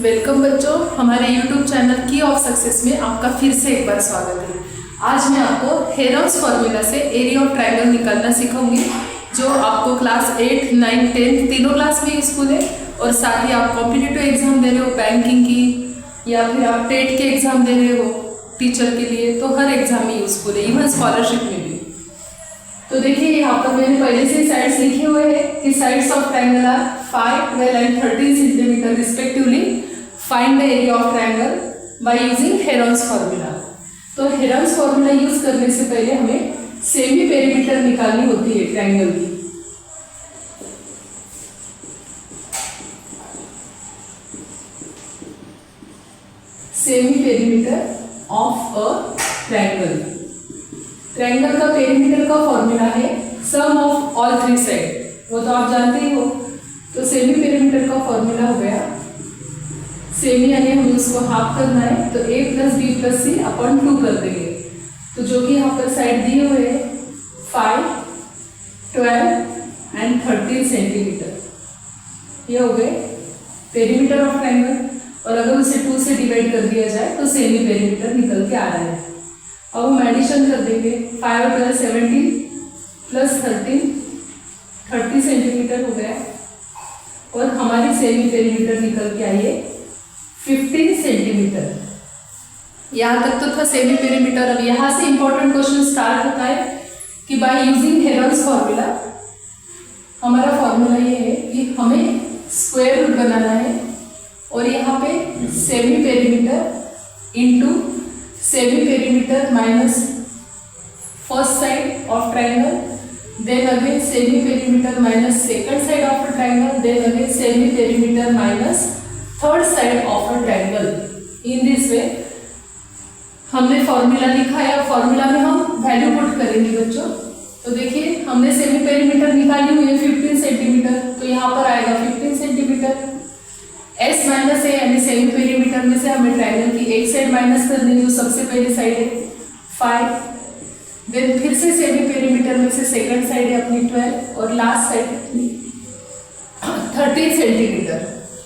Welcome बच्चों, हमारे YouTube channel की ऑफ सक्सेस में आपका फिर से एक बार स्वागत है। आज मैं आपको हेरोन्स फॉर्मूला से एरिया ऑफ ट्रायंगल निकालना सिखाऊंगी, जो आपको क्लास 8, 9, 10 तीनों क्लास में यूजफुल है। और साथ ही आप कॉम्पिटिटिव एग्जाम दे रहे हो बैंकिंग की, या फिर आप टेट के एग्जाम दे रहे हो टीचर के लिए, तो हर एग्जाम में यूजफुल है, इवन स्कॉलरशिप में भी। तो देखिए यहाँ पर मैंने पहले से साइड्स लिखे हुए हैं कि sides of triangle are 5, 12 and 13 centimetre respectively. Find the area of triangle by using Heron's formula. तो हेरोन्स फॉर्मूला यूज करने से पहले हमें सेमी पेरीमीटर निकालनी होती है ट्रायंगल की। Semi perimeter of a triangle. Triangle का पेरीमीटर का फॉर्मूला है सम ऑफ ऑल थ्री साइड, वो तो आप जानते ही हो। तो सेमी पेरीमीटर का फॉर्मूला हो गया, सेमी यानी हमें उसको हाफ करना है, तो a + b + c अपॉन 2 कर देंगे। तो जो कि यहाँ पर साइड दिए हुए हैं 5, 12 एंड 13 सेंटीमीटर, ये हो गए पेरीमीटर ऑफ ट्रायंगल। और अगर उसे 2 से डिवाइड कर दिया जाए तो सेमी पेरीमीटर निकल के आ रहा है। अब हम एडिशन कर देंगे, 5 और 12 17 प्लस 13 30 सेंटीमीटर हो गया। और हमारी सेमी पेरीमीटर निकल के आई है 15 सेंटीमीटर। यहाँ तक तो था सेमी पेरीमीटर। अब यहाँ से इंपॉर्टेंट क्वेश्चन स्टार्ट होता है कि बाय यूजिंग हेरोन्स फॉर्मूला, हमारा फॉर्मूला ये है कि हमें स्क्वायर रूट बनाना है और यहाँ पे semi perimeter into semi perimeter minus first side of triangle, then again semi perimeter minus second side of a triangle, then again semi perimeter minus third side of a triangle. In this way हमने formula लिखा है। Formula में हम value put करेंगे बच्चों। तो देखिए हमने सेमी पेरीमीटर निकाली हुई है 15 सेंटीमीटर, तो यहाँ पर आएगा 15 सेंटीमीटर। s माइनस है यानी सेमी पेरीमीटर में से हमें ट्रायंगल की एक साइड माइनस करनी है, जो सबसे पहली साइड है 5। देन फिर से सेमी पेरीमीटर में से सेकंड साइड है अपनी 12 और लास्ट साइड अपनी 13 सेंटीमीटर।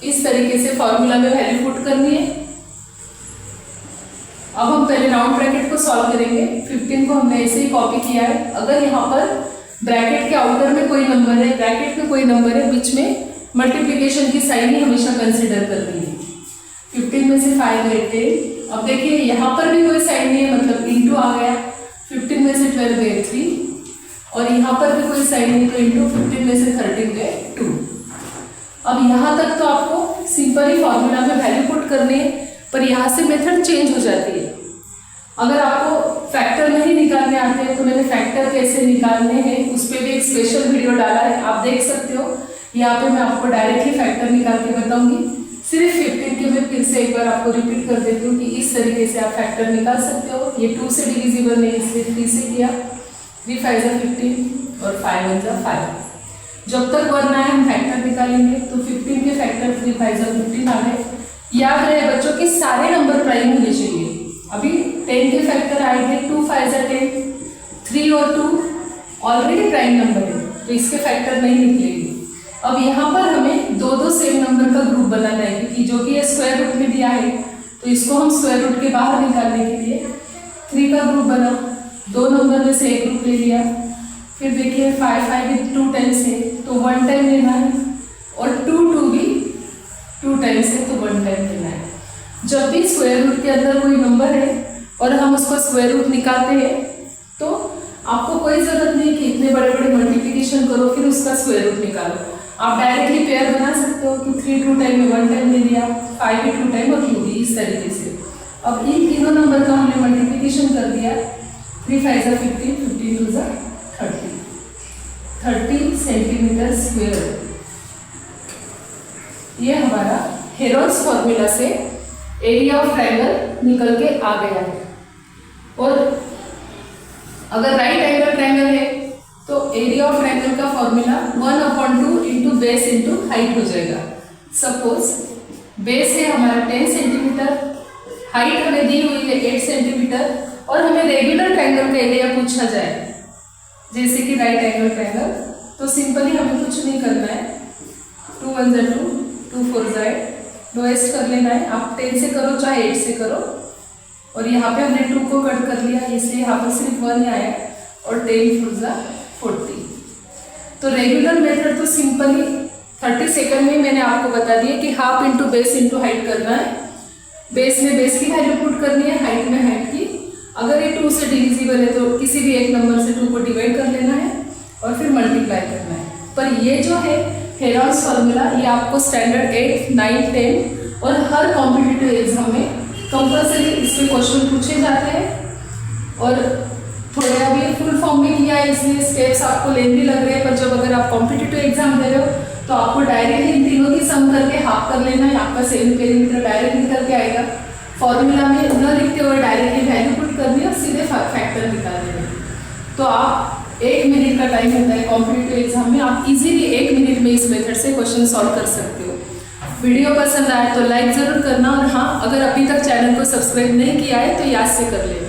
इस तरीके से फॉर्मूला में वैल्यू पुट करनी है। अब हम पहले राउंड ब्रैकेट को सॉल्व करेंगे। 15 को हमने ऐसे ही कॉपी किया है। अगर यहाँ पर ब्रैकेट के आउटर में कोई नंबर है, ब्रैकेट में कोई नंबर है, बीच में मल्टीप्लिकेशन की साइन ही हमेशा कंसिडर करनी है। 15 में से 5 गए 10। अब देखिए यहाँ पर भी कोई साइन नहीं है, मतलब इंटू आ गया। 15 में से 12 गए 3 और यहाँ पर भी कोई साइन नहीं, तो इंटू 15 में से 13 गए 2। अब यहाँ तक तो आपको सिंपल ही फॉर्मूला में वैल्यू पुट करनी है, पर यहाँ से मेथड चेंज हो जाती है। अगर आपको फैक्टर नहीं निकालने आते हैं तो मैंने फैक्टर कैसे निकालने हैं उस पर भी एक स्पेशल वीडियो डाला है, आप देख सकते हो। यहाँ पे मैं आपको डायरेक्टली फैक्टर निकाल के बताऊंगी। सिर्फ 15 के मैं फिर से एक बार आपको रिपीट कर देती हूँ कि इस तरीके से आप फैक्टर निकाल सकते हो। ये 2 से डिविजिबल नहीं, इसलिए 3 से किया। 3 5 जा 15 और 5 1 जा 5। जब तक 1 आए हम फैक्टर निकालेंगे। तो 15 के फैक्टर 3 5 जा 15 आ गए। याद रहे बच्चों कि सारे नंबर प्राइम होने चाहिए। अभी 10 के फैक्टर आए थे 2 5 जा 10, 3 और 2 ऑलरेडी प्राइम नंबर है, तो इसके फैक्टर नहीं निकलेंगे। अब यहाँ पर हमें 2 सेम नंबर का ग्रुप बनाना है, क्योंकि जो कि ये स्क्वायर रूट में दिया है, तो इसको हम स्क्वायर रूट के बाहर निकालने के लिए 3 का ग्रुप बना। 2 नंबर में से एक ग्रुप ले लिया। फिर देखिए 5 5 भी 2 टाइम्स है, तो 1 टाइम लेना है, और 2 2 भी 2 टाइम्स है, तो 1 टाइम लेना है। जब भी स्क्वायर रूट के अंदर कोई नंबर है और हम उसको स्क्वायर रूट निकालते हैं, तो आपको कोई जरूरत नहीं कि इतने बड़े बड़े मल्टीप्लिकेशन करो फिर उसका स्क्वायर रूट निकालो। आप डायरेक्टली पेयर बना सकते हो कि 3 2 टाइम में 1 टाइम ले लिया, 5 भी 2 टाइम और 2 भी, इस तरीके से। अब इन तीनों नंबर का हमने मल्टीप्लिकेशन कर दिया। 3 5 जा 15, 15 2 जा 30 सेंटीमीटर स्क्वायर। ये हमारा हेरोन्स फॉर्मूला से एरिया ऑफ ट्रायंगल निकल के आ गया है। और अगर राइट एंगल ट्रायंगल है तो एरिया ऑफ ट्रायंगल का formula 1/2 into base into height हो जाएगा। सपोज बेस है हमारा 10 सेंटीमीटर, हाइट हमें दी हुई है 8 सेंटीमीटर, और हमें रेगुलर ट्रायंगल का एरिया पूछा जाए, जैसे कि राइट एंगल ट्रायंगल, तो सिंपली हमें कुछ नहीं करना है। 2 1 जा 2, 2 4 जा 8, 2 लोएस्ट कर लेना है। आप 10 से करो चाहे 8 से करो। और यहाँ पे हमने 2 को कट कर लिया, इसलिए यहाँ पर सिर्फ 1 ही आया और 10 4 जा 40। तो रेगुलर मेथड तो सिंपली 30 सेकंड में मैंने आपको बता दिया कि half into base into height करना है। बेस में बेस की वैल्यू पुट करनी है, हाइट में हाइट की। अगर ये 2 से डिविजिबल है तो किसी भी एक नंबर से 2 को डिवाइड कर लेना है और फिर मल्टीप्लाई करना है। पर ये जो है हेरॉन्स फार्मूला, ये आपको स्टैंडर्ड 8, 9, 10 और हर कॉम्पिटिटिव एग्जाम में कंपल्सरी इसके क्वेश्चन पूछे जाते हैं। और थोड़े अभी फुल फॉर्म में किया है इसलिए स्टेप्स आपको लेंदी लग रहे हैं, पर जब अगर आप कॉम्पिटिटिव एग्जाम दे रहे हो तो आपको डायरेक्टली इन तीनों की सम करके हाफ कर लेना है। आपका सेमी पेरीमीटर डायरेक्ट निकल के आएगा। फॉर्मूला में न लिखते हुए डायरेक्टली वैल्यू पुट करनी है और सीधे फैक्टर निकाल देंगे। तो आप 1 मिनट का टाइम होता है कॉम्पिटिटिव एग्जाम में, आप इजीली 1 मिनट में इस मेथड से क्वेश्चन सॉल्व कर सकते हो। वीडियो पसंद आए तो लाइक ज़रूर करना, और हाँ, अगर अभी तक चैनल को सब्सक्राइब नहीं किया है तो याद से कर लेना।